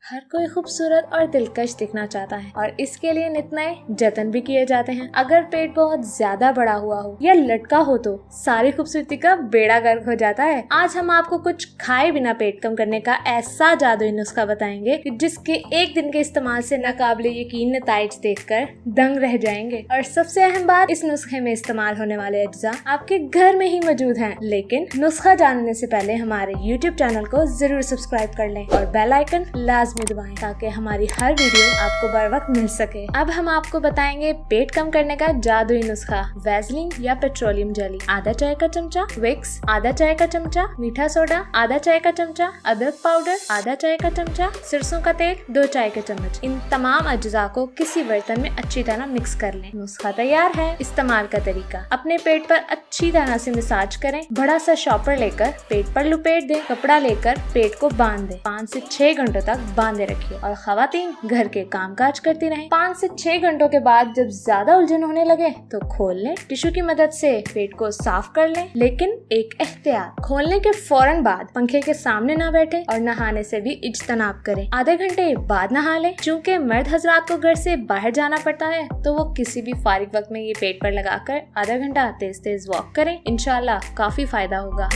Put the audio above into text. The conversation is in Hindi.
हर कोई खूबसूरत और दिलकश दिखना चाहता है और इसके लिए नित नए जतन भी किए जाते हैं। अगर पेट बहुत ज्यादा बड़ा हुआ हो या लटका हो तो सारी खूबसूरती का बेड़ा गर्क हो जाता है। आज हम आपको कुछ खाए बिना पेट कम करने का ऐसा जादुई नुस्खा बताएंगे कि जिसके एक दिन के इस्तेमाल से नाकाबिले यकीन नताइज देखकर दंग रह जाएंगे। और सबसे अहम बात, इस नुस्खे में इस्तेमाल होने वाले अज्जा आपके घर में ही मौजूद हैं। लेकिन नुस्खा जानने से पहले हमारे YouTube चैनल को जरूर सब्सक्राइब कर लें और बेल आइकन लाजमी दबाएं ताकि हमारी हर वीडियो आपको बर वक्त मिल सके। अब हम आपको बताएंगे पेट कम करने का जादुई नुस्खा। वैसलीन या पेट्रोलियम जेली आधा चाय का चमचा, विक्स आधा चाय का चमचा, मीठा सोडा आधा चाय का चमचा, अदरक पाउडर आधा चाय का चमचा, सरसों का तेल 2 चाय के चम्मच। इन तमाम अज्जा को किसी बर्तन में अच्छी तरह मिक्स कर लें। नुस्खा तैयार है। इस्तेमाल का तरीका, अपने पेट पर अच्छी तरह से मसाज करें। बड़ा सा शॉपर लेकर पेट पर लुपेट दें। कपड़ा लेकर पेट को बांध दें। 5 से 6 घंटों तक बांधे रखिए और खवातीन घर के कामकाज करती रहें। 5 से 6 घंटों के बाद जब ज्यादा उलझन होने लगे तो खोल लें। टिश्यू की मदद से पेट को साफ कर लें, लेकिन एक एहतियात, खोलने के फौरन बाद पंखे के सामने ना बैठे और नहाने से भी इज्तनाब करें। आधे घंटे बाद नहा लें। चूँकि मर्द हजरात को घर से बाहर जाना पड़ता है तो वो किसी भी फारिग वक्त में ये पेट पर लगाकर आधा घंटा तेज तेज वॉक करें। इंशाल्लाह काफी फायदा होगा।